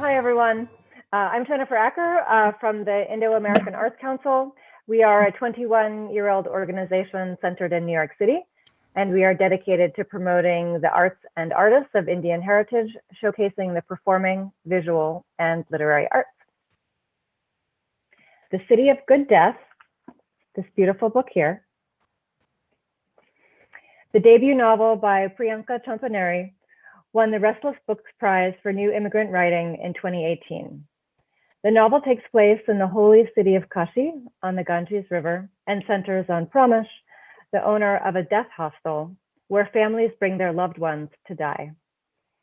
Hi, everyone. I'm Jennifer Acker from the Indo-American Arts Council. We are a 21-year-old organization centered in New York City, and we are dedicated to promoting the arts and artists of Indian heritage, showcasing the performing, visual, and literary arts. The City of Good Death, this beautiful book here, the debut novel by Priyanka Champaneri, won the Restless Books Prize for New Immigrant Writing in 2018. The novel takes place in the holy city of Kashi on the Ganges River and centers on Pramesh, the owner of a death hostel where families bring their loved ones to die.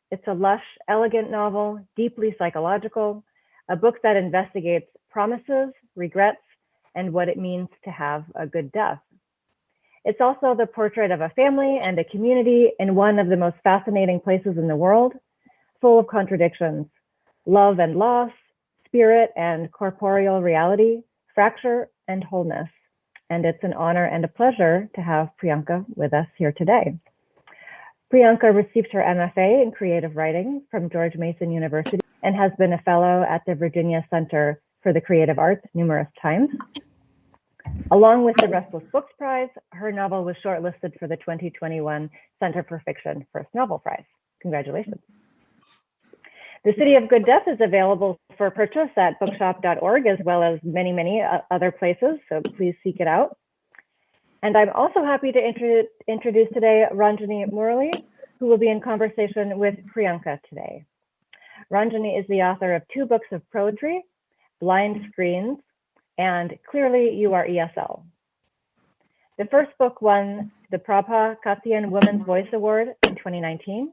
It's a lush, elegant novel, deeply psychological, a book that investigates promises, regrets, and what it means to have a good death. It's also the portrait of a family and a community in one of the most fascinating places in the world, full of contradictions, love and loss, spirit and corporeal reality, fracture and wholeness. And it's an honor and a pleasure to have Priyanka with us here today. Priyanka received her MFA in creative writing from George Mason University and has been a fellow at the Virginia Center for the Creative Arts numerous times. Along with the Restless Books Prize, her novel was shortlisted for the 2021 Center for Fiction First Novel Prize. Congratulations. The City of Good Death is available for purchase at bookshop.org as well as many other places, so please seek it out. And I'm also happy to introduce today Ranjani Murali, who will be in conversation with Priyanka today. Ranjani is the author of 2 books of poetry, Blind Screens, and Clearly You Are ESL. The first book won the Prabha Katyan Women's Voice Award in 2019.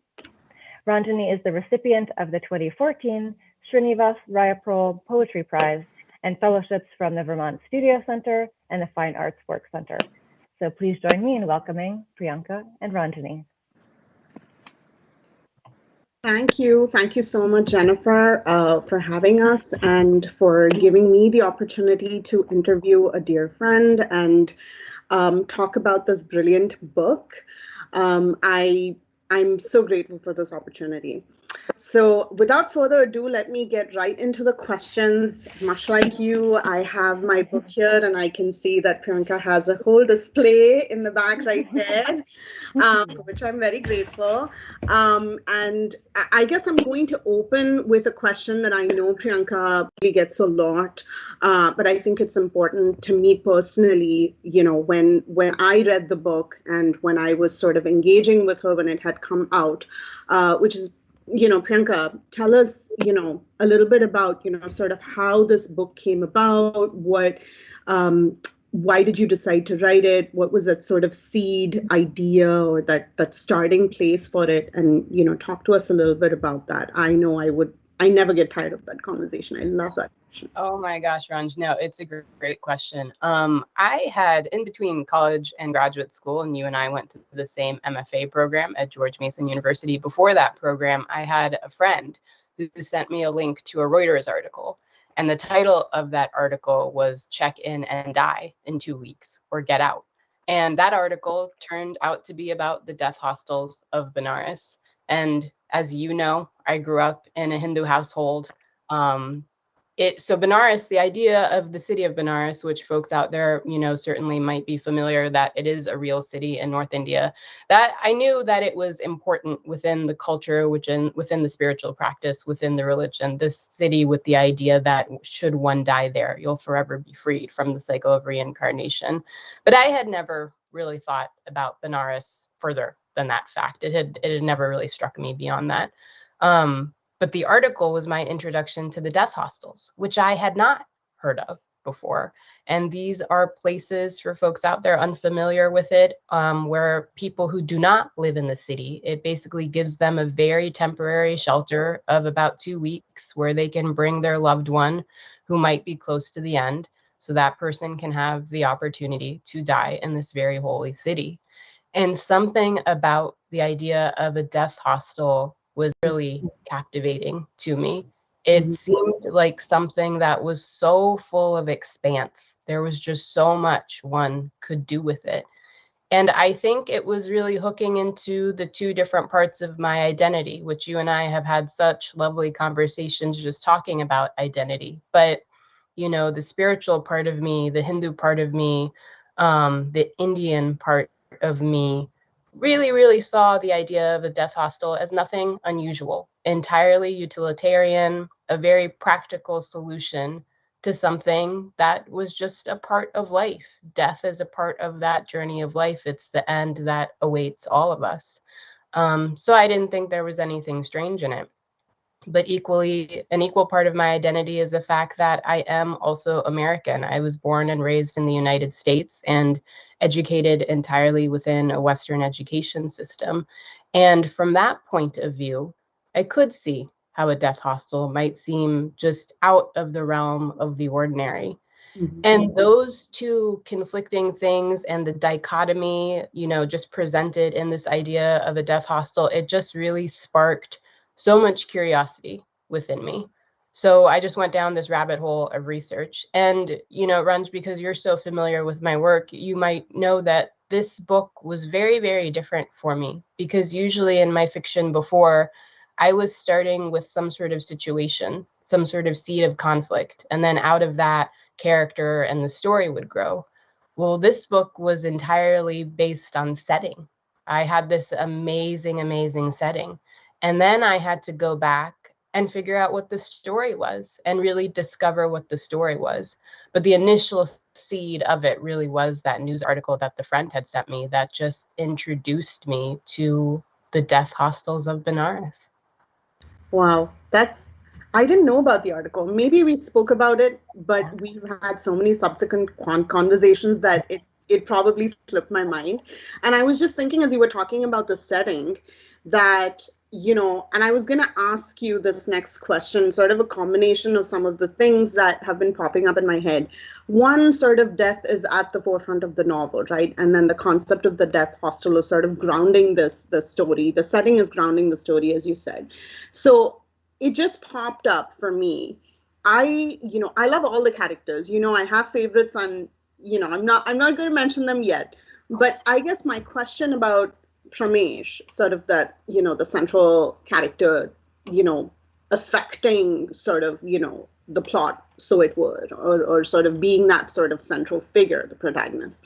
Ranjani is the recipient of the 2014 Srinivas Rayaprol Poetry Prize and fellowships from the Vermont Studio Center and the Fine Arts Work Center. So please join me in welcoming Priyanka and Ranjani. Thank you. Thank you so much, Jennifer, for having us and for giving me the opportunity to interview a dear friend and talk about this brilliant book. I'm so grateful for this opportunity. So without further ado, let me get right into the questions. Much like you, I have my book here and I can see that Priyanka has a whole display in the back right there, for which I'm very grateful. And I guess I'm going to open with a question that I know Priyanka really gets a lot, but I think it's important to me personally, you know, when I read the book and when I was sort of engaging with her when it had come out, which is, you know, Priyanka, tell us, you know, a little bit about, you know, sort of how this book came about, what, why did you decide to write it? What was that sort of seed idea or that starting place for it? And, you know, talk to us a little bit about that. I know I never get tired of that conversation. I love that question. Oh my gosh, Ranj, no, it's a great question. I had, in between college and graduate school, and you and I went to the same MFA program at George Mason University. Before that program, I had a friend who sent me a link to a Reuters article. And the title of that article was Check In and Die in 2 weeks or Get Out. And that article turned out to be about the death hostels of Benares. And as you know, I grew up in a Hindu household. So Benares, the idea of the city of Benares, which folks out there, you know, certainly might be familiar that it is a real city in North India, that I knew that it was important within the culture, within the spiritual practice, within the religion, this city with the idea that should one die there, you'll forever be freed from the cycle of reincarnation. But I had never really thought about Benares further than that fact. It had never really struck me beyond that. But the article was my introduction to the death hostels, which I had not heard of before. And these are places for folks out there unfamiliar with it, where people who do not live in the city, it basically gives them a very temporary shelter of about 2 weeks where they can bring their loved one who might be close to the end. So that person can have the opportunity to die in this very holy city. And something about the idea of a death hostel was really captivating to me. It seemed like something that was so full of expanse. There was just so much one could do with it. And I think it was really hooking into the two different parts of my identity, which you and I have had such lovely conversations just talking about identity. But, you know, the spiritual part of me, the Hindu part of me, the Indian part of me really, really saw the idea of a death hostel as nothing unusual, entirely utilitarian, a very practical solution to something that was just a part of life. Death is a part of that journey of life. It's the end that awaits all of us. So I didn't think there was anything strange in it. But equally, an equal part of my identity is the fact that I am also American. I was born and raised in the United States and educated entirely within a Western education system. And from that point of view, I could see how a death hostel might seem just out of the realm of the ordinary. Mhm. And those two conflicting things and the dichotomy, you know, just presented in this idea of a death hostel, it just really sparked so much curiosity within me. So I just went down this rabbit hole of research. And, you know, Ranj, because you're so familiar with my work, you might know that this book was very, very different for me, because usually in my fiction before, I was starting with some sort of situation, some sort of seed of conflict. And then out of that, character and the story would grow. Well, this book was entirely based on setting. I had this amazing, amazing setting. And then I had to go back and figure out what the story was and really discover what the story was. But the initial seed of it really was that news article that the friend had sent me that just introduced me to the death hostels of Benares. Wow, I didn't know about the article. Maybe we spoke about it, but we've had so many subsequent conversations that it probably slipped my mind. And I was just thinking as you were talking about the setting that, you know, and I was going to ask you this next question, sort of a combination of some of the things that have been popping up in my head. One, sort of death is at the forefront of the novel, right? And then the concept of the death hostel is sort of grounding the story. The setting is grounding the story, as you said. So it just popped up for me. I love all the characters. You know, I have favorites, and you know, I'm not going to mention them yet. But I guess my question about Pramesh, sort of that, you know, the central character, you know, affecting sort of, you know, the plot, so it would, or sort of being that sort of central figure, the protagonist.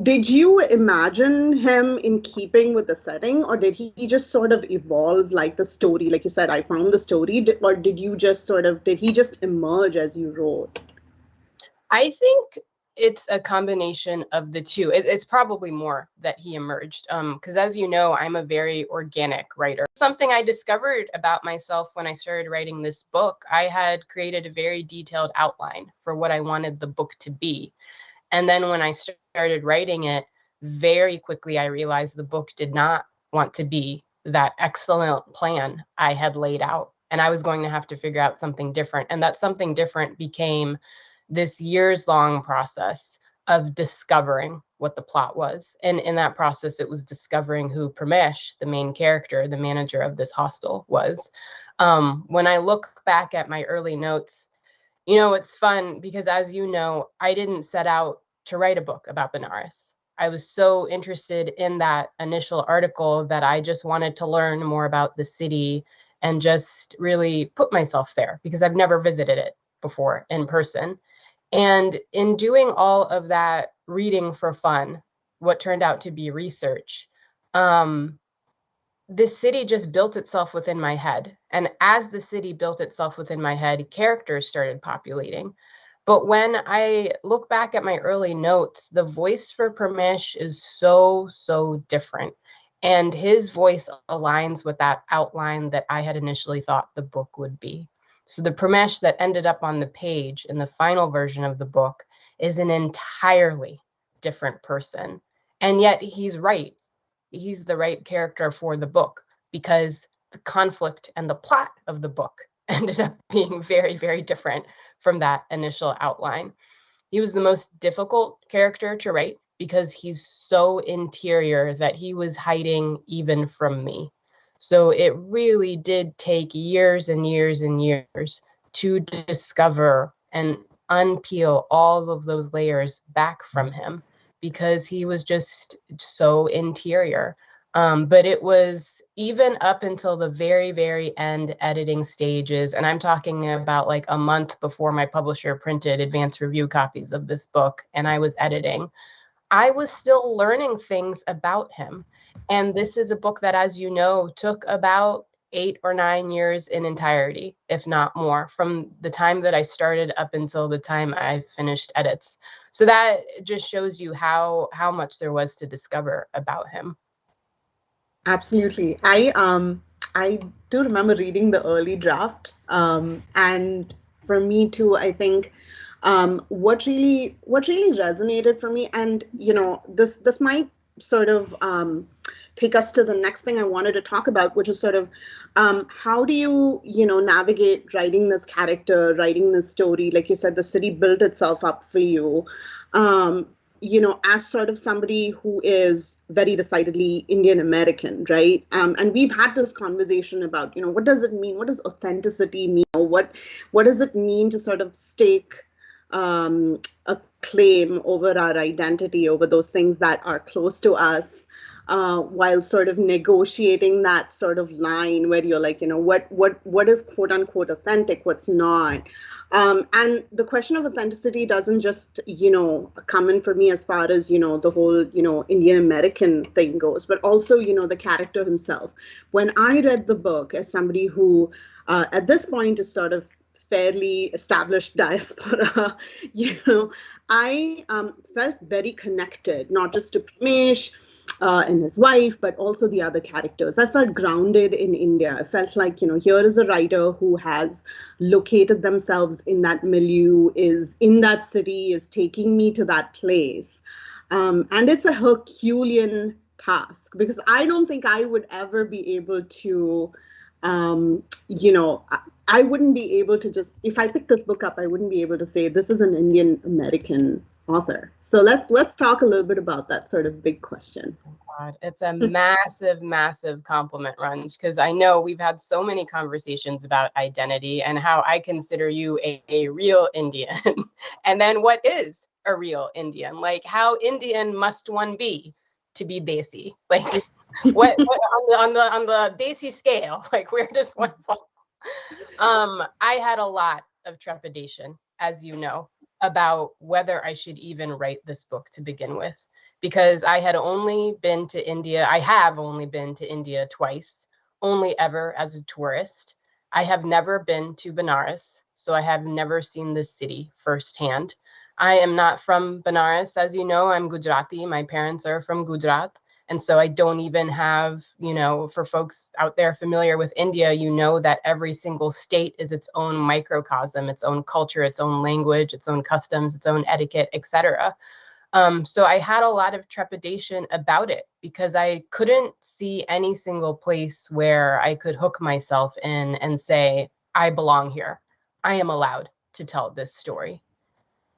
Did you imagine him in keeping with the setting, or did he just sort of evolve like the story? Like you said, I found the story, or did he just emerge as you wrote? I think it's a combination of the two. It's probably more that he emerged, because as you know, I'm a very organic writer. Something I discovered about myself when I started writing this book, I had created a very detailed outline for what I wanted the book to be. And then when I started writing it, very quickly I realized the book did not want to be that excellent plan I had laid out. And I was going to have to figure out something different. And that something different became this years-long process of discovering what the plot was. And in that process, it was discovering who Pramesh, the main character, the manager of this hostel, was. When I look back at my early notes, you know, it's fun because, as you know, I didn't set out to write a book about Benares. I was so interested in that initial article that I just wanted to learn more about the city and just really put myself there because I've never visited it before in person. And in doing all of that reading for fun, what turned out to be research, this city just built itself within my head. And as the city built itself within my head, characters started populating. But when I look back at my early notes, the voice for Pramesh is so, so different. And his voice aligns with that outline that I had initially thought the book would be. So the Pramesh that ended up on the page in the final version of the book is an entirely different person. And yet he's right. He's the right character for the book because the conflict and the plot of the book ended up being very, very different from that initial outline. He was the most difficult character to write because he's so interior that he was hiding even from me. So it really did take years and years and years to discover and unpeel all of those layers back from him because he was just so interior. But it was even up until the very, very end editing stages, and I'm talking about like a month before my publisher printed advance review copies of this book and I was editing, I was still learning things about him. And this is a book that, as you know, took about 8 or 9 years in entirety, if not more, from the time that I started up until the time I finished edits. So that just shows you how much there was to discover about him. Absolutely. I do remember reading the early draft, and for me too, I think what really resonated for me, and this might sort of take us to the next thing I wanted to talk about, which is sort of how do you navigate writing this character, writing this story? Like you said, the city built itself up for you. As sort of somebody who is very decidedly Indian American, right? And we've had this conversation about, what does it mean? What does authenticity mean? What does it mean to sort of stake a claim over our identity, over those things that are close to us, while sort of negotiating that sort of line where you're like, what is quote unquote authentic, what's not. And the question of authenticity doesn't just, come in for me as far as, the whole, Indian American thing goes, but also, the character himself. When I read the book as somebody who, at this point is sort of fairly established diaspora, I felt very connected, not just to Pramesh and his wife, but also the other characters. I felt grounded in India. I felt like, here is a writer who has located themselves in that milieu, is in that city, is taking me to that place. And it's a Herculean task, because I don't think I would ever be able to, I wouldn't be able to just, if I picked this book up, I wouldn't be able to say this is an Indian American author. So let's talk a little bit about that sort of big question. Oh God, it's a massive, massive compliment, Ranj, because I know we've had so many conversations about identity and how I consider you a real Indian. And then what is a real Indian? Like, how Indian must one be to be Desi? Like, what on the Desi scale? Like, where does one fall? I had a lot of trepidation, as you know, about whether I should even write this book to begin with, because I have only been to India twice, only ever as a tourist. I have never been to Benares, so I have never seen this city firsthand. I am not from Benares, as you know. I'm Gujarati. My parents are from Gujarat. And so I don't even have, for folks out there familiar with India, that every single state is its own microcosm, its own culture, its own language, its own customs, its own etiquette, etc. So I had a lot of trepidation about it because I couldn't see any single place where I could hook myself in and say, I belong here. I am allowed to tell this story.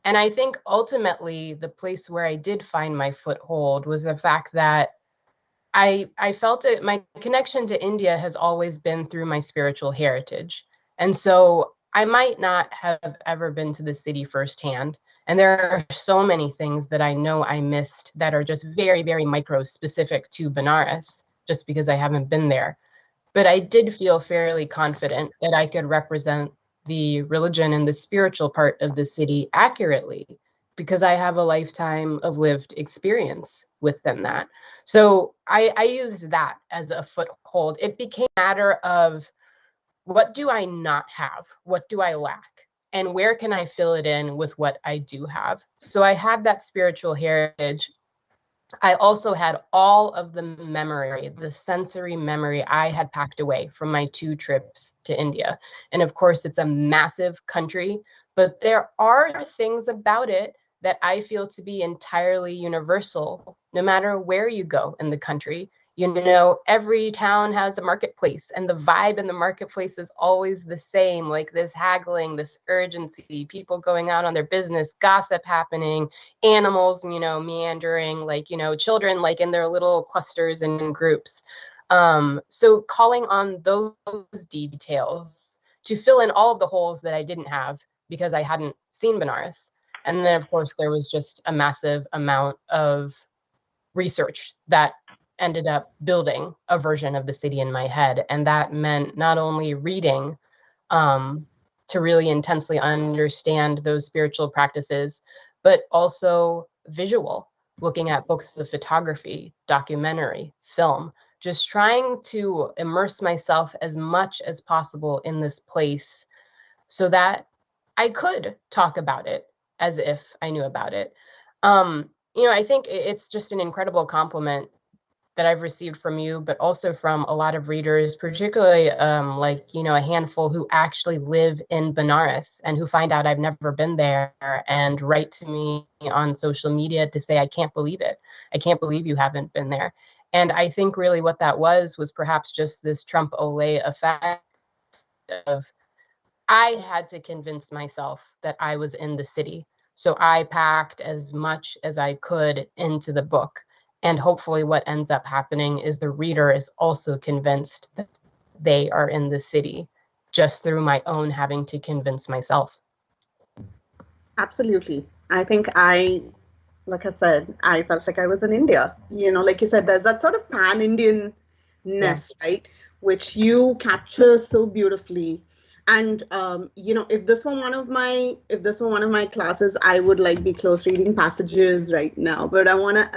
And I think ultimately the place where I did find my foothold was the fact that I felt it, my connection to India has always been through my spiritual heritage. And so I might not have ever been to the city firsthand. And there are so many things that I know I missed that are just very, very micro specific to Benares, just because I haven't been there. But I did feel fairly confident that I could represent the religion and the spiritual part of the city accurately, because I have a lifetime of lived experience within that. So I used that as a foothold. It became a matter of, what do I not have? What do I lack? And where can I fill it in with what I do have? So I had that spiritual heritage. I also had all of the memory, the sensory memory I had packed away from my 2 trips to India. And of course, it's a massive country, but there are things about it that I feel to be entirely universal, no matter where you go in the country. Every town has a marketplace, and the vibe in the marketplace is always the same, like this haggling, this urgency, people going out on their business, gossip happening, animals, meandering, like, children, like in their little clusters and in groups. So calling on those details to fill in all of the holes that I didn't have because I hadn't seen Benares. And then, of course, there was just a massive amount of research that ended up building a version of the city in my head. And that meant not only reading to really intensely understand those spiritual practices, but also visual, looking at books of photography, documentary, film, just trying to immerse myself as much as possible in this place so that I could talk about it as if I knew about it. I think it's just an incredible compliment that I've received from you, but also from a lot of readers, particularly a handful who actually live in Benares and who find out I've never been there and write to me on social media to say, I can't believe it. I can't believe you haven't been there. And I think really what that was perhaps just this Trump Olay effect of I had to convince myself that I was in the city. So I packed as much as I could into the book. And hopefully what ends up happening is the reader is also convinced that they are in the city just through my own having to convince myself. Absolutely. I think like I said, I felt like I was in India. Like you said, there's that sort of pan-Indian-ness, right? Which you capture so beautifully. And if this were one of my classes, I would be close reading passages right now. But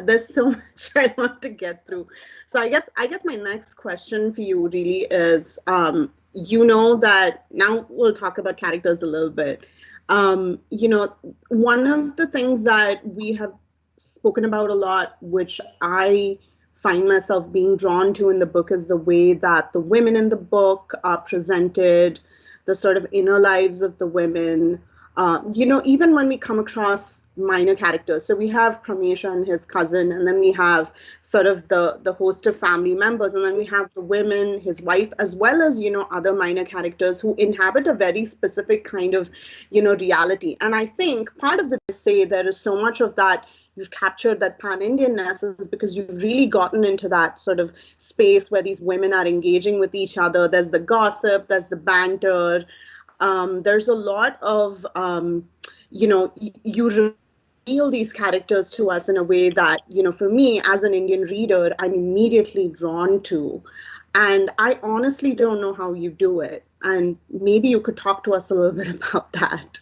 there's so much I want to get through. So I guess my next question for you really is, that now we'll talk about characters a little bit. One of the things that we have spoken about a lot, which I find myself being drawn to in the book, is the way that the women in the book are presented, the sort of inner lives of the women, even when we come across minor characters. So we have Pramesha and his cousin, and then we have sort of the host of family members, and then we have the women, his wife, as well as, other minor characters who inhabit a very specific kind of, reality. And I think part of the say there is so much of that you've captured that pan-Indian-ness is because you've really gotten into that sort of space where these women are engaging with each other. There's the gossip, there's the banter. There's a lot of, you reveal these characters to us in a way that, for me as an Indian reader, I'm immediately drawn to. And I honestly don't know how you do it. And maybe you could talk to us a little bit about that.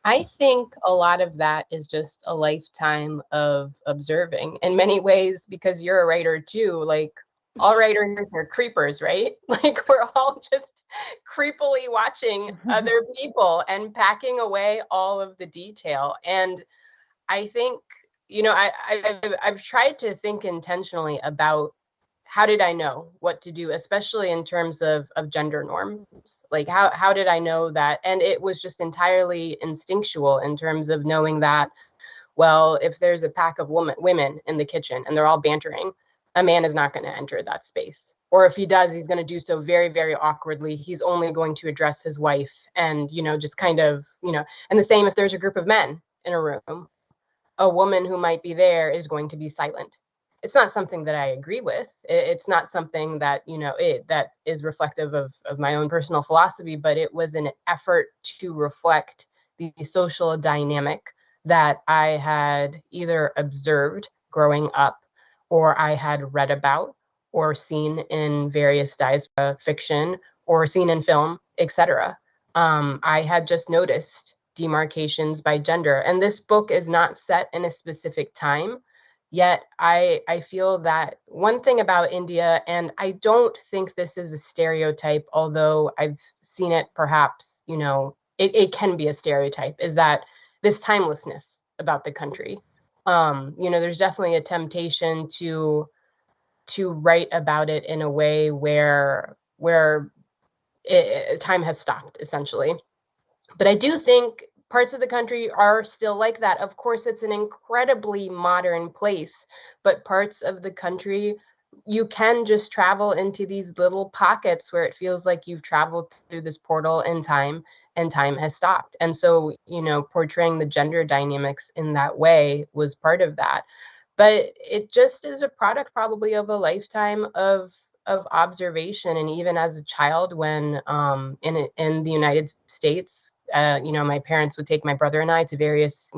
I think a lot of that is just a lifetime of observing in many ways, because you're a writer too. Like, all writers are creepers, right? Like, we're all just creepily watching other people and packing away all of the detail. And I think, I've tried to think intentionally about how did I know what to do, especially in terms of gender norms? Like, how did I know that? And it was just entirely instinctual in terms of knowing that, well, if there's a pack of women in the kitchen and they're all bantering, a man is not going to enter that space. Or if he does, he's going to do so very, very awkwardly. He's only going to address his wife and, just kind of, and the same if there's a group of men in a room, a woman who might be there is going to be silent. It's not something that I agree with. It's not something that, that is reflective of my own personal philosophy, but it was an effort to reflect the social dynamic that I had either observed growing up, or I had read about, or seen in various diaspora fiction, or seen in film, etc. I had just noticed demarcations by gender. And this book is not set in a specific time. Yet I feel that one thing about India, and I don't think this is a stereotype, although I've seen it perhaps, it can be a stereotype, is that this timelessness about the country. There's definitely a temptation to write about it in a way where time has stopped, essentially. But I do think parts of the country are still like that. Of course, it's an incredibly modern place, but parts of the country, you can just travel into these little pockets where it feels like you've traveled through this portal in time and time has stopped. And so, portraying the gender dynamics in that way was part of that. But it just is a product probably of a lifetime of observation. And even as a child, when in the United States, my parents would take my brother and I to various,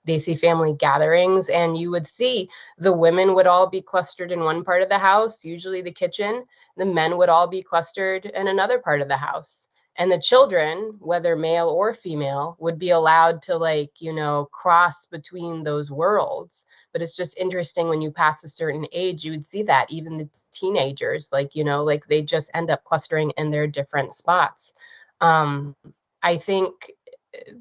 Desi family gatherings, and you would see the women would all be clustered in one part of the house, usually the kitchen. The men would all be clustered in another part of the house. And the children, whether male or female, would be allowed to cross between those worlds. But it's just interesting when you pass a certain age, you would see that even the teenagers, they just end up clustering in their different spots. I think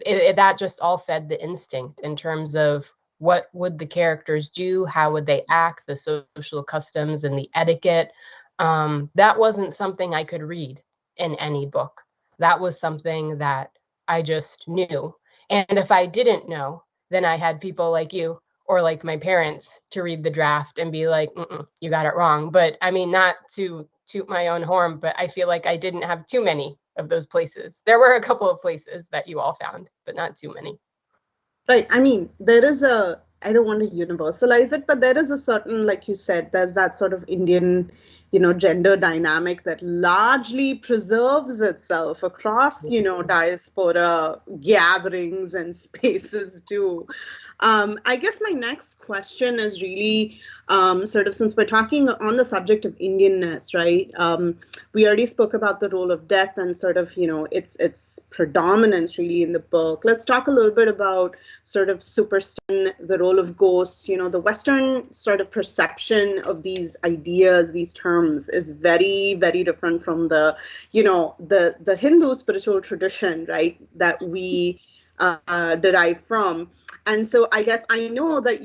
that just all fed the instinct in terms of what would the characters do, how would they act, the social customs and the etiquette. That wasn't something I could read in any book. That was something that I just knew. And if I didn't know, then I had people like you or like my parents to read the draft and be like, you got it wrong. But I mean, not to toot my own horn, but I feel like I didn't have too many of those places. There were a couple of places that you all found, but not too many. Right. I mean, I don't want to universalize it, but there is a certain, like you said, there's that sort of Indian, gender dynamic that largely preserves itself across, diaspora gatherings and spaces too. I guess my next question is really sort of, since we're talking on the subject of Indianness, right? We already spoke about the role of death and sort of, its predominance really in the book. Let's talk a little bit about sort of superstition, the role of ghosts. The Western sort of perception of these ideas, these terms is very, very different from the Hindu spiritual tradition, right, that we derive from. And so I guess I know that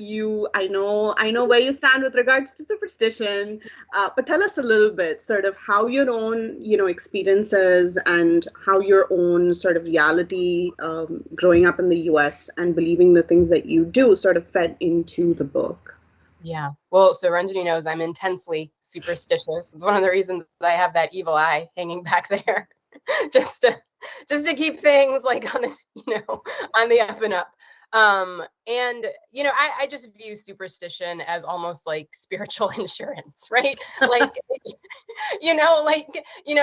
I know where you stand with regards to superstition, but tell us a little bit sort of how your own, experiences and how your own sort of reality growing up in the US and believing the things that you do sort of fed into the book. Yeah. Well, so Ranjani knows I'm intensely superstitious. It's one of the reasons I have that evil eye hanging back there, just to keep things like on the up and up. And I just view superstition as almost like spiritual insurance, right? Like,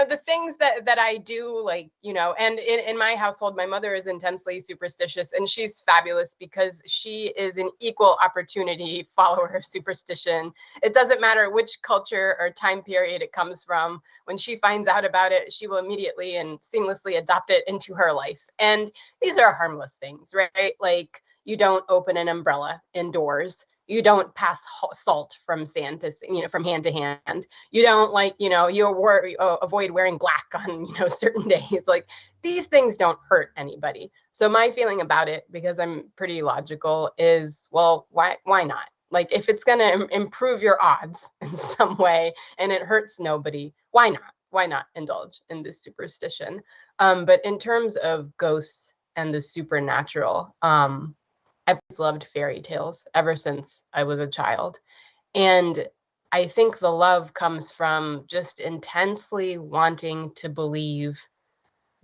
the things that I do, and in my household, my mother is intensely superstitious, and she's fabulous because she is an equal opportunity follower of superstition. It doesn't matter which culture or time period it comes from. When she finds out about it, she will immediately and seamlessly adopt it into her life. And these are harmless things, right? Like, you don't open an umbrella indoors. You don't pass salt from sand to, from hand to hand. You don't avoid wearing black on, certain days. Like, these things don't hurt anybody. So my feeling about it, because I'm pretty logical, is, well, why not? Like, if it's going to improve your odds in some way and it hurts nobody, why not? Why not indulge in this superstition? But in terms of ghosts and the supernatural, I've loved fairy tales ever since I was a child. And I think the love comes from just intensely wanting to believe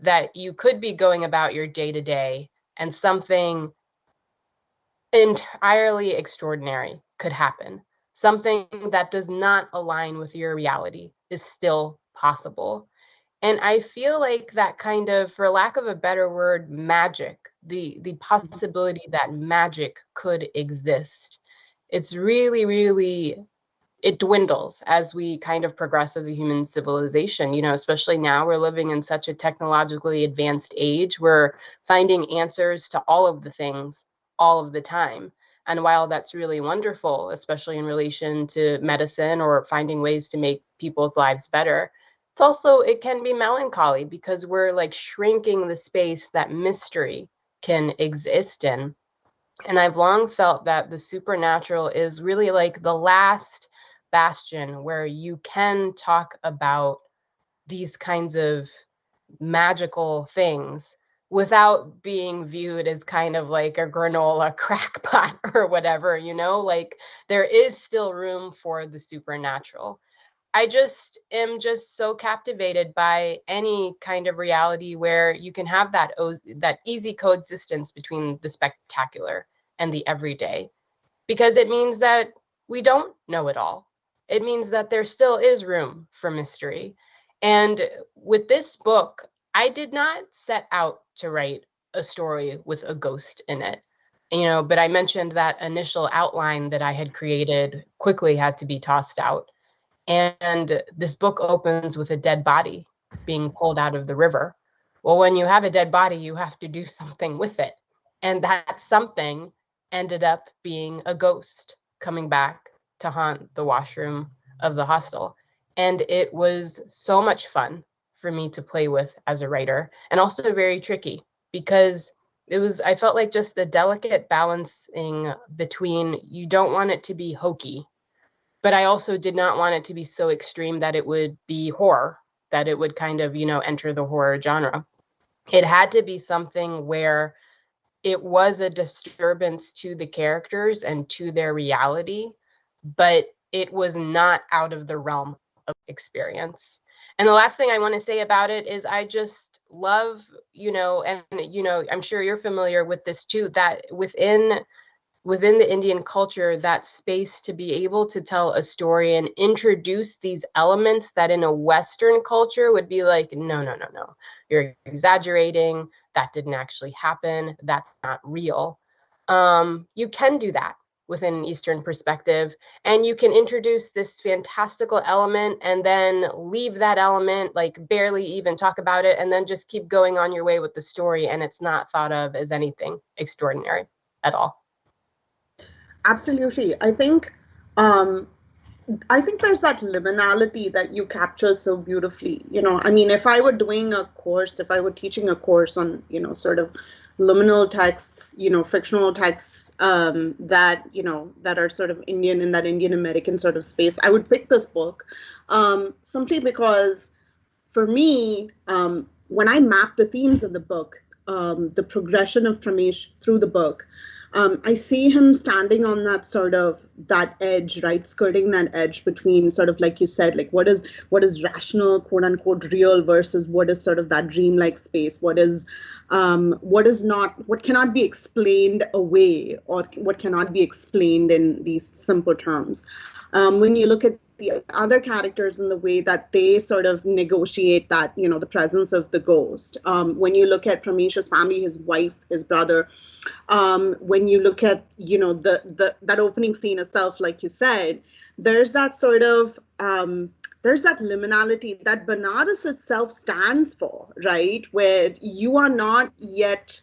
that you could be going about your day to day and something entirely extraordinary could happen. Something that does not align with your reality is still possible. And I feel like that kind of, for lack of a better word, magic, the possibility that magic could exist, it's really, really, it dwindles as we kind of progress as a human civilization, especially now we're living in such a technologically advanced age. We're finding answers to all of the things all of the time. And while that's really wonderful, especially in relation to medicine or finding ways to make people's lives better, it can be melancholy because we're like shrinking the space that mystery can exist in. And I've long felt that the supernatural is really like the last bastion where you can talk about these kinds of magical things without being viewed as kind of like a granola crackpot or whatever, like there is still room for the supernatural. I just am just so captivated by any kind of reality where you can have that easy coexistence between the spectacular and the everyday, because it means that we don't know it all. It means that there still is room for mystery. And with this book, I did not set out to write a story with a ghost in it, but I mentioned that initial outline that I had created quickly had to be tossed out. And this book opens with a dead body being pulled out of the river. Well, when you have a dead body, you have to do something with it. And that something ended up being a ghost coming back to haunt the washroom of the hostel. And it was so much fun for me to play with as a writer, and also very tricky because I felt like just a delicate balancing between, you don't want it to be hokey, but I also did not want it to be so extreme that it would be horror, that it would kind of, enter the horror genre. It had to be something where it was a disturbance to the characters and to their reality, but it was not out of the realm of experience. And the last thing I want to say about it is I just love, I'm sure you're familiar with this too, that within the Indian culture, that space to be able to tell a story and introduce these elements that in a Western culture would be like, no, you're exaggerating. That didn't actually happen. That's not real. You can do that within an Eastern perspective, and you can introduce this fantastical element and then leave that element, like barely even talk about it, and then just keep going on your way with the story, and it's not thought of as anything extraordinary at all. Absolutely. I think there's that liminality that you capture so beautifully. If I were teaching a course on, sort of liminal texts, fictional texts, that are sort of Indian, in that Indian American sort of space, I would pick this book, simply because for me, when I map the themes of the book, the progression of Pramesh through the book, I see him standing on that edge, right? Skirting that edge between, sort of like you said, like what is rational, quote unquote, real versus what is sort of that dreamlike space. What cannot be explained away, or what cannot be explained in these simple terms. When you look at the other characters and the way that they sort of negotiate that, the presence of the ghost. When you look at Pramesh's family, his wife, his brother, when you look at, that opening scene itself, like you said, there's that sort of, there's that liminality that Benares itself stands for, right? Where you are not yet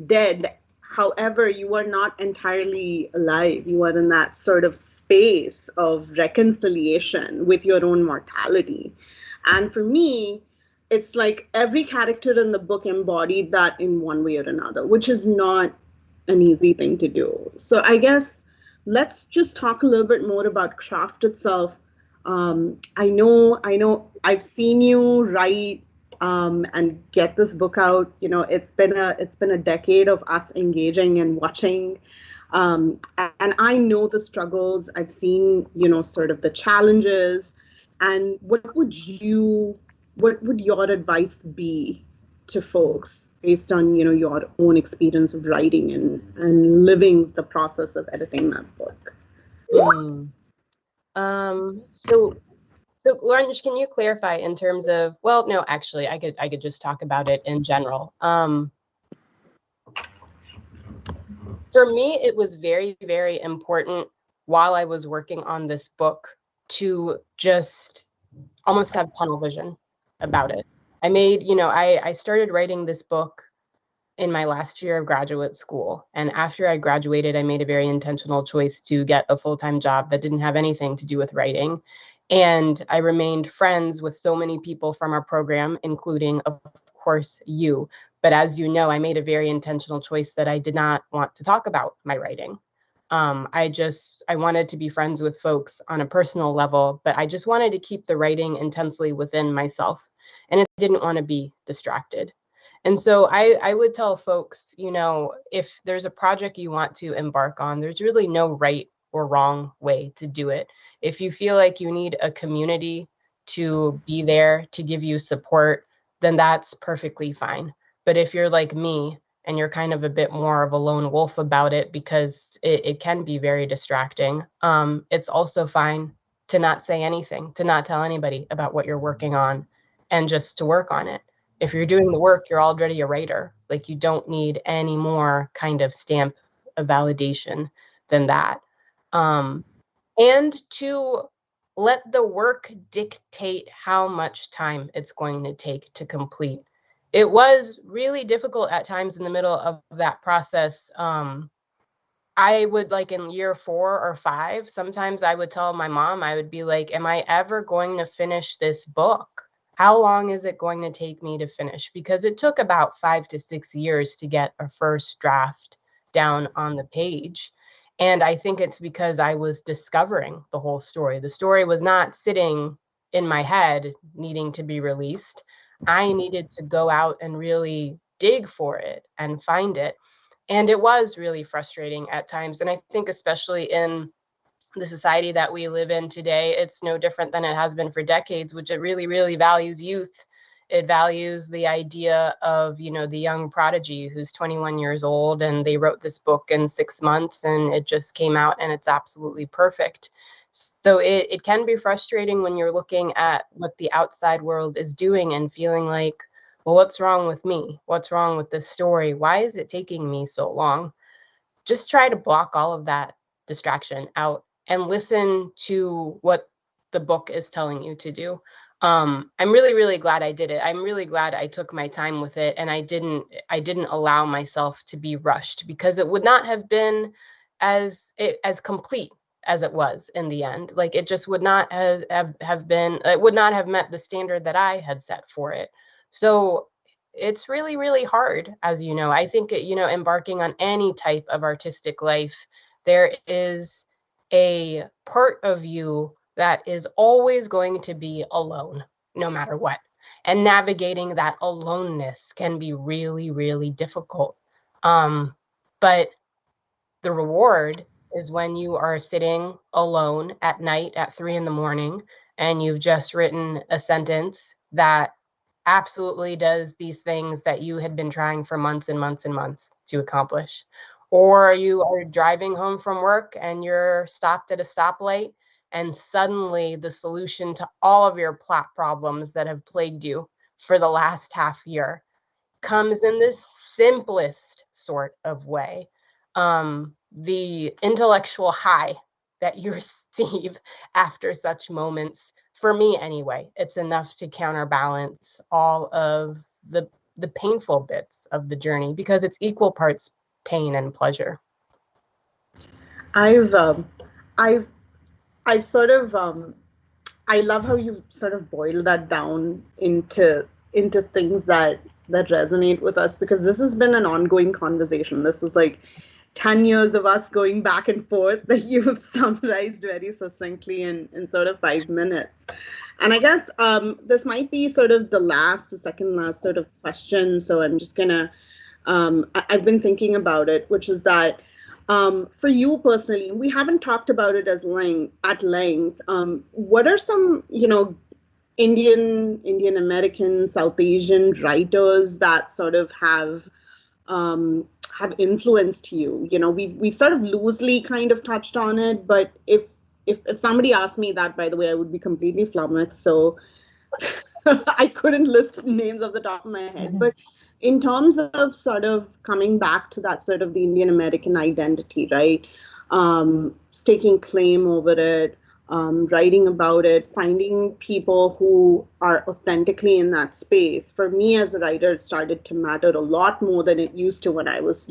dead. However, you are not entirely alive. You are in that sort of space of reconciliation with your own mortality. And for me, it's like every character in the book embodied that in one way or another, which is not an easy thing to do. So I guess let's just talk a little bit more about craft itself. I know I've seen you write and get this book out. It's been a decade of us engaging and watching, and I know the struggles. I've seen, sort of the challenges. And what would your advice be to folks based on, your own experience of writing and living the process of editing that book? So Lawrence, can you clarify in terms of, well, no, actually, I could just talk about it in general. For me, it was very, very important while I was working on this book to just almost have tunnel vision about it. I started writing this book in my last year of graduate school. And after I graduated, I made a very intentional choice to get a full-time job that didn't have anything to do with writing. And I remained friends with so many people from our program, including, of course, you. But as you know, I made a very intentional choice that I did not want to talk about my writing. I wanted to be friends with folks on a personal level, but I just wanted to keep the writing intensely within myself. And I didn't want to be distracted. And so I would tell folks, if there's a project you want to embark on, there's really no right or wrong way to do it. If you feel like you need a community to be there to give you support, then that's perfectly fine. But if you're like me and you're kind of a bit more of a lone wolf about it, because it can be very distracting, it's also fine to not say anything, to not tell anybody about what you're working on, and just to work on it. if you're doing the work, you're already a writer. Like, you don't need any more kind of stamp of validation than that. And to let the work dictate how much time it's going to take to complete. It was really difficult at times in the middle of that process. I would, like, in year 4 or 5, sometimes I would tell my mom, I would be like, am I ever going to finish this book? How long is it going to take me to finish? Because it took about 5 to 6 years to get a first draft down on the page. And I think it's because I was discovering the whole story. The story was not sitting in my head needing to be released. I needed to go out and really dig for it and find it. And it was really frustrating at times. And I think especially in the society that we live in today, it's no different than it has been for decades, which it really, really values youth. It values the idea of, the young prodigy who's 21 years old and they wrote this book in 6 months and it just came out and it's absolutely perfect. So it can be frustrating when you're looking at what the outside world is doing and feeling like, well, what's wrong with me? What's wrong with this story? Why is it taking me so long? Just try to block all of that distraction out and listen to what the book is telling you to do. I'm really, really glad I did it. I'm really glad I took my time with it and I didn't allow myself to be rushed, because it would not have been as complete as it was in the end. Like, it just would not have been, it would not have met the standard that I had set for it. So it's really, really hard, as you know. I think, embarking on any type of artistic life, there is a part of you that is always going to be alone, no matter what. And navigating that aloneness can be really, really difficult. But the reward is when you are sitting alone at night at 3 a.m. and you've just written a sentence that absolutely does these things that you had been trying for months and months and months to accomplish. Or you are driving home from work and you're stopped at a stoplight, and suddenly the solution to all of your plot problems that have plagued you for the last half year comes in this simplest sort of way. The intellectual high that you receive after such moments, for me anyway, it's enough to counterbalance all of the painful bits of the journey, because it's equal parts pain and pleasure. I've sort of I love how you sort of boil that down into things that resonate with us, because this has been an ongoing conversation. This is like 10 years of us going back and forth that you have summarized very succinctly in sort of 5 minutes. And I guess this might be sort of the second last sort of question. So I'm just gonna, I've been thinking about it, which is that for you personally, we haven't talked about it at length. What are some, Indian American, South Asian writers that sort of have influenced you? We've sort of loosely kind of touched on it, but if somebody asked me that, by the way, I would be completely flummoxed. So I couldn't list names off the top of my head. Mm-hmm. But in terms of sort of coming back to that sort of the Indian American identity, right? Staking claim over it, writing about it, finding people who are authentically in that space. For me as a writer, it started to matter a lot more than it used to when I was,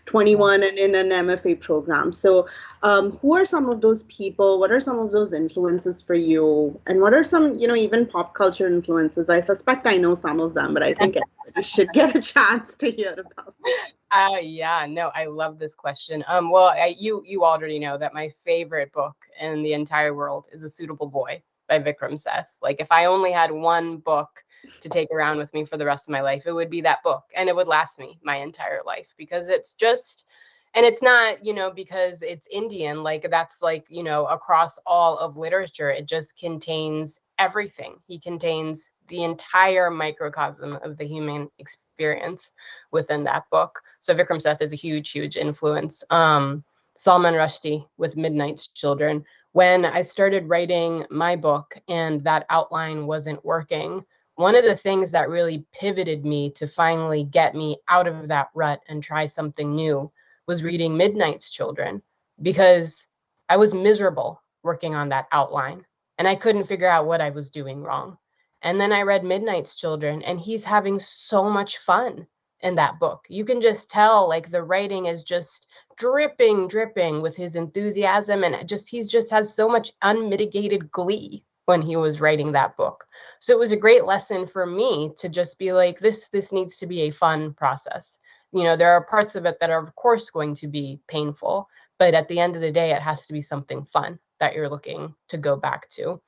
21 and in an MFA program. So who are some of those people? What are some of those influences for you? And what are some, even pop culture influences? I suspect I know some of them, but I think everybody should get a chance to hear about them. Yeah, no, I love this question. Well, you already know that my favorite book in the entire world is A Suitable Boy by Vikram Seth. Like, if I only had one book to take around with me for the rest of my life, it would be that book, and it would last me my entire life, because it's just, and it's not, because it's Indian, like that's like, across all of literature, it just contains everything. He contains the entire microcosm of the human experience within that book. So Vikram Seth is a huge, huge influence. Salman Rushdie with Midnight's Children. When I started writing my book and that outline wasn't working, one of the things that really pivoted me to finally get me out of that rut and try something new was reading Midnight's Children, because I was miserable working on that outline and I couldn't figure out what I was doing wrong. And then I read Midnight's Children, and he's having so much fun in that book. You can just tell, like, the writing is just dripping with his enthusiasm, and he just has so much unmitigated glee when he was writing that book. So it was a great lesson for me to just be like, this needs to be a fun process. You know, there are parts of it that are of course going to be painful, but at the end of the day, it has to be something fun that you're looking to go back to.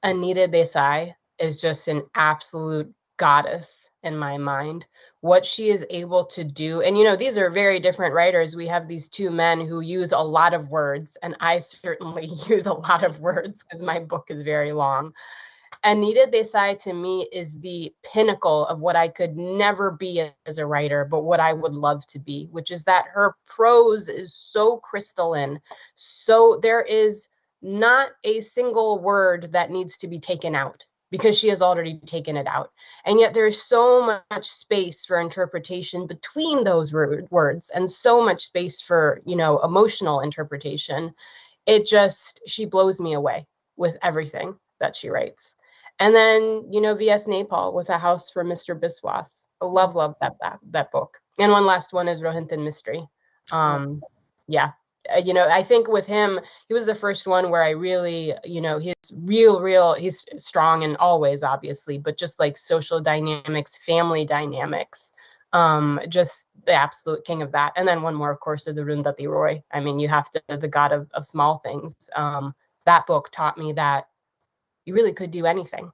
Anita Desai is just an absolute goddess in my mind. What she is able to do, and you know, these are very different writers. We have these two men who use a lot of words, and I certainly use a lot of words because my book is very long. Anita Desai to me is the pinnacle of what I could never be as a writer, but what I would love to be, which is that her prose is so crystalline. So there is not a single word that needs to be taken out because she has already taken it out. And yet there's so much space for interpretation between those words, and so much space for, you know, emotional interpretation. She blows me away with everything that she writes. And then, you know, V.S. Naipaul with A House for Mr. Biswas. I love that book. And one last one is Rohinton Mystery. Yeah. You know, I think with him, he was the first one where I really, you know, he's he's strong in all ways, obviously, but just like social dynamics, family dynamics, just the absolute king of that. And then one more, of course, is Arundhati Roy. I mean, you have to, the god of small things. That book taught me that you really could do anything,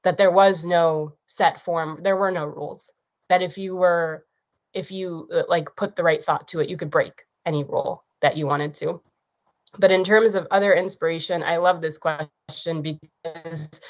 that there was no set form, there were no rules, that if you like put the right thought to it, you could break any rule that you wanted to. But in terms of other inspiration, I love this question because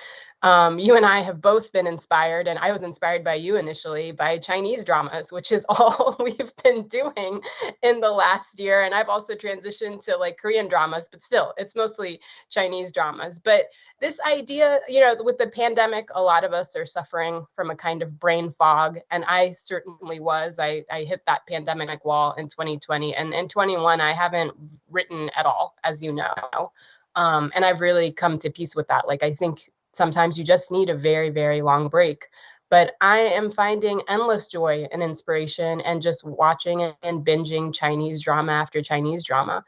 you and I have both been inspired, and I was inspired by you initially by Chinese dramas, which is all we've been doing in the last year. And I've also transitioned to like Korean dramas, but still, it's mostly Chinese dramas. But this idea, you know, with the pandemic, a lot of us are suffering from a kind of brain fog. And I certainly was. I hit that pandemic wall in 2020. And in 21, I haven't written at all, as you know. And I've really come to peace with that. Like, I think sometimes you just need a very, very long break. But I am finding endless joy and inspiration and just watching and binging Chinese drama after Chinese drama.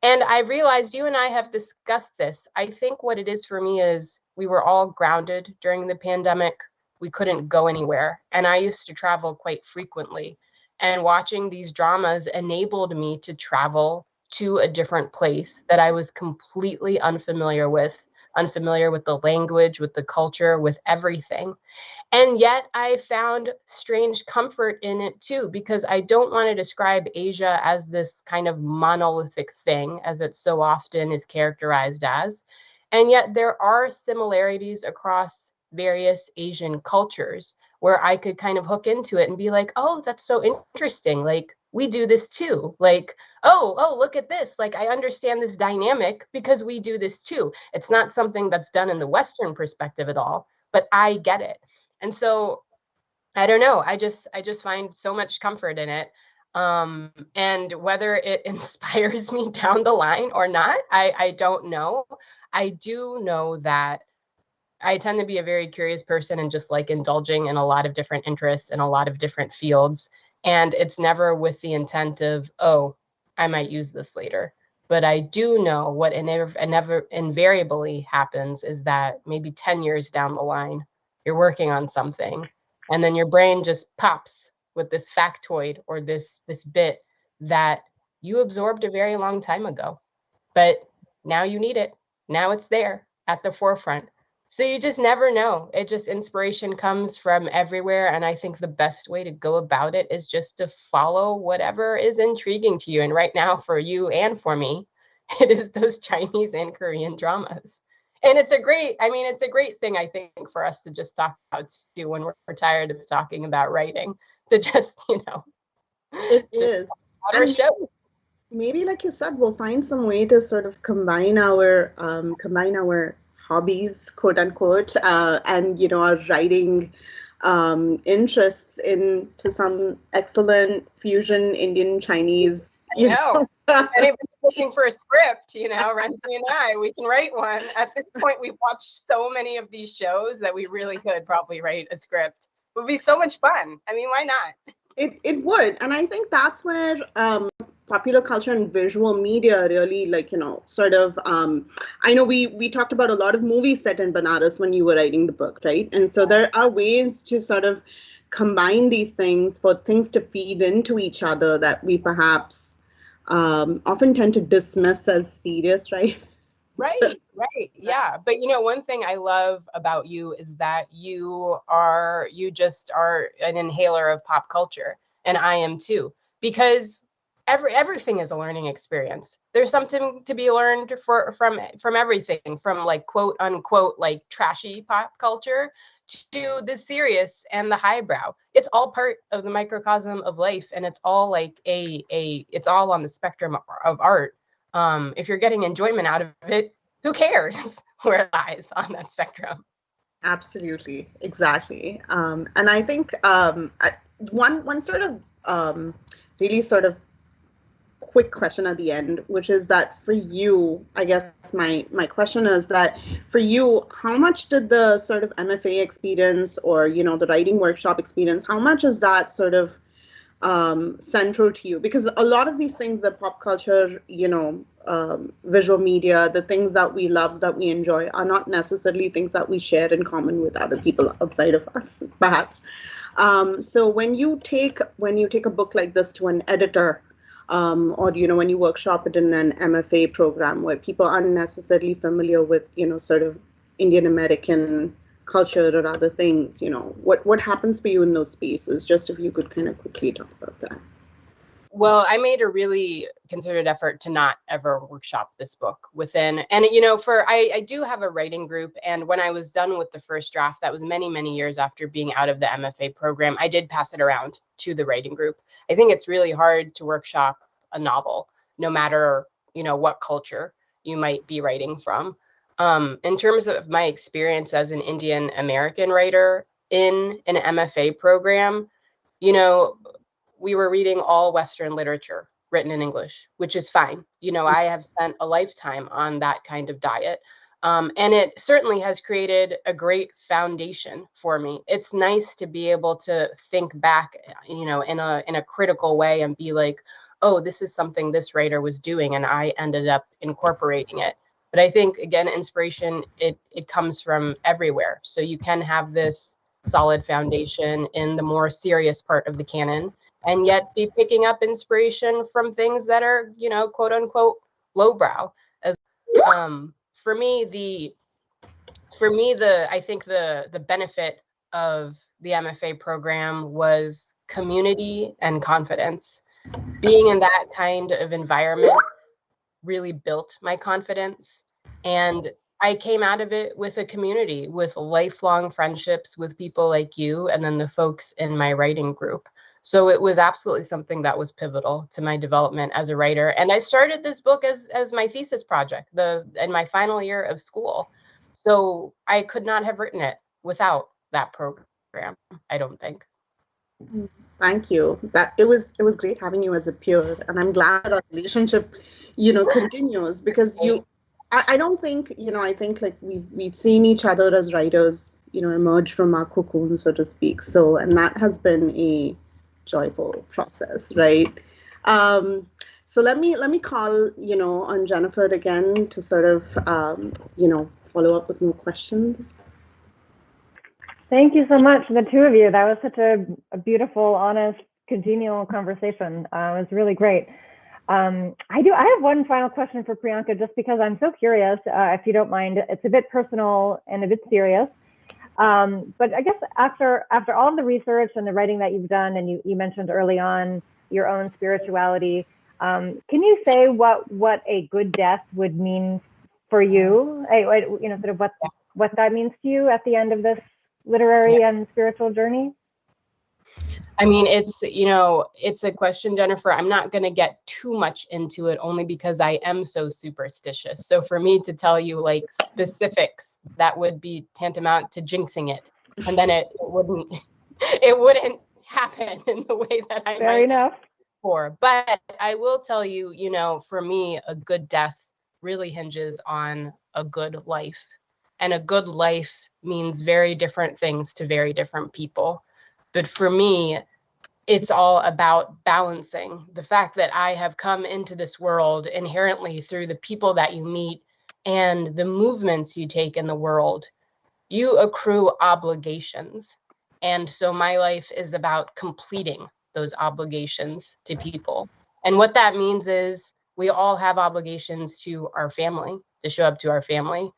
And I realized you and I have discussed this. I think what it is for me is we were all grounded during the pandemic. We couldn't go anywhere. And I used to travel quite frequently. And watching these dramas enabled me to travel to a different place that I was completely unfamiliar with the language, with the culture, with everything. And yet I found strange comfort in it too, because I don't want to describe Asia as this kind of monolithic thing, as it so often is characterized as. And yet there are similarities across various Asian cultures where I could kind of hook into it and be like, oh, that's so interesting. Like, we do this too. Like, oh, look at this. Like, I understand this dynamic because we do this too. It's not something that's done in the Western perspective at all, but I get it. And so, I don't know. I just find so much comfort in it. And whether it inspires me down the line or not, I don't know. I do know that I tend to be a very curious person and just like indulging in a lot of different interests in a lot of different fields. And it's never with the intent of, oh, I might use this later. But I do know what invariably happens is that maybe 10 years down the line, you're working on something, and then your brain just pops with this factoid or this bit that you absorbed a very long time ago. But now you need it. Now it's there at the forefront. So you just never know. It just, inspiration comes from everywhere. And I think the best way to go about it is just to follow whatever is intriguing to you. And right now for you and for me, it is those Chinese and Korean dramas. And it's a great thing, I think, for us to just talk about too when we're tired of talking about writing, to just, you know. It is. Our show. Maybe, like you said, we'll find some way to sort of combine our hobbies, quote unquote, and our writing interests into some excellent fusion Indian Chinese. Anybody's looking for a script, Ranjani and I, we can write one. At this point, we've watched so many of these shows that we really could probably write a script. It would be so much fun. I mean, why not? It would, and I think that's where popular culture and visual media really, sort of. I know we talked about a lot of movies set in Benares when you were writing the book, right? And so there are ways to sort of combine these things for things to feed into each other that we perhaps often tend to dismiss as serious, right? Right. Yeah. But one thing I love about you is that you just are an inhaler of pop culture, and I am too, because everything is a learning experience. There's something to be learned from everything, from like quote unquote like trashy pop culture to the serious and the highbrow. It's all part of the microcosm of life, and it's all like it's all on the spectrum of art. If you're getting enjoyment out of it, who cares where it lies on that spectrum? Absolutely, exactly. And I think one sort of really sort of quick question at the end, which is that for you, I guess my question is that for you, how much did the sort of MFA experience or the writing workshop experience, how much is that sort of central to you? Because a lot of these things, the pop culture, visual media, the things that we love, that we enjoy, are not necessarily things that we share in common with other people outside of us, perhaps. So when you take a book like this to an editor, or when you workshop it in an MFA program where people aren't necessarily familiar with sort of Indian American culture or other things, what happens for you in those spaces? Just if you could kind of quickly talk about that. Well, I made a really concerted effort to not ever workshop this book within, and I do have a writing group, and when I was done with the first draft, that was many, many years after being out of the MFA program, I did pass it around to the writing group. I think it's really hard to workshop a novel, no matter, what culture you might be writing from. In terms of my experience as an Indian American writer in an MFA program, we were reading all Western literature written in English, which is fine. I have spent a lifetime on that kind of diet. And it certainly has created a great foundation for me. It's nice to be able to think back, in a critical way and be like, oh, this is something this writer was doing, and I ended up incorporating it. But I think, again, inspiration, it comes from everywhere. So you can have this solid foundation in the more serious part of the canon, and yet be picking up inspiration from things that are, quote unquote, lowbrow. As for me, I think the benefit of the MFA program was community and confidence. Being in that kind of environment really built my confidence, and I came out of it with a community, with lifelong friendships with people like you, and then the folks in my writing group. So it was absolutely something that was pivotal to my development as a writer. And I started this book as my thesis project in my final year of school. So I could not have written it without that program, I don't think. Thank you. It was great having you as a peer, and I'm glad our relationship, continues, because I don't think, I think like we've seen each other as writers, emerge from our cocoon, so to speak. So, and that has been a joyful process, right? So let me call, on Jennifer again to sort of, follow up with more questions. Thank you so much, the two of you. That was such a beautiful, honest, congenial conversation. It was really great. I have one final question for Priyanka, just because I'm so curious, if you don't mind. It's a bit personal and a bit serious. But I guess after all of the research and the writing that you've done, and you mentioned early on your own spirituality, can you say what a good death would mean for you? Sort of what that means to you at the end of this literary and spiritual journey? I mean, it's a question, Jennifer. I'm not going to get too much into it only because I am so superstitious. So for me to tell you like specifics, that would be tantamount to jinxing it. And then it wouldn't happen in the way that I Fair might enough. for. But I will tell you, for me, a good death really hinges on a good life. And a good life means very different things to very different people. But for me, it's all about balancing the fact that I have come into this world inherently through the people that you meet and the movements you take in the world. You accrue obligations. And so my life is about completing those obligations to people. And what that means is we all have obligations to our family, to show up to our family.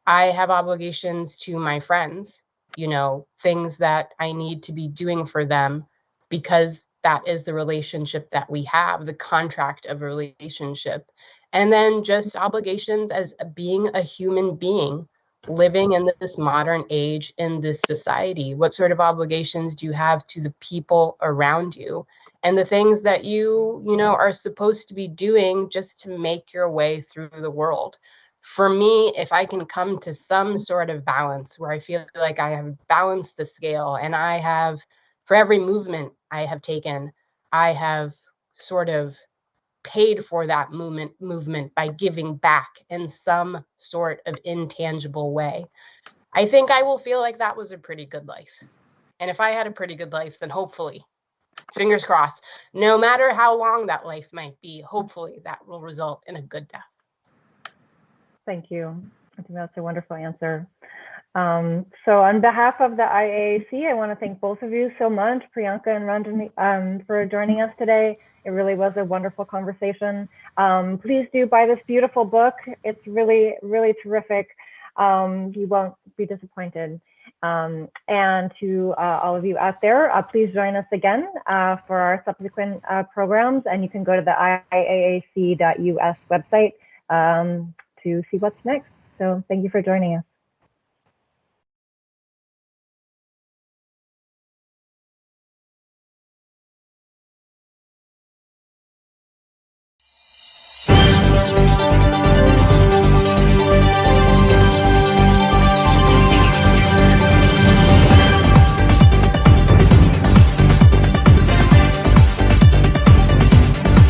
I have obligations to my friends, things that I need to be doing for them because that is the relationship that we have, the contract of a relationship. And then just obligations as being a human being living in this modern age in this society. What sort of obligations do you have to the people around you and the things that you are supposed to be doing just to make your way through the world? For me, if I can come to some sort of balance where I feel like I have balanced the scale and I have, for every movement I have taken, I have sort of paid for that movement by giving back in some sort of intangible way, I think I will feel like that was a pretty good life. And if I had a pretty good life, then hopefully, fingers crossed, no matter how long that life might be, hopefully that will result in a good death. Thank you. I think that's a wonderful answer. So on behalf of the IAAC, I want to thank both of you so much, Priyanka and Ranjani, for joining us today. It really was a wonderful conversation. Please do buy this beautiful book. It's really, really terrific. You won't be disappointed. And to all of you out there, please join us again for our subsequent programs. And you can go to the IAAC.us website to see what's next. So thank you for joining us.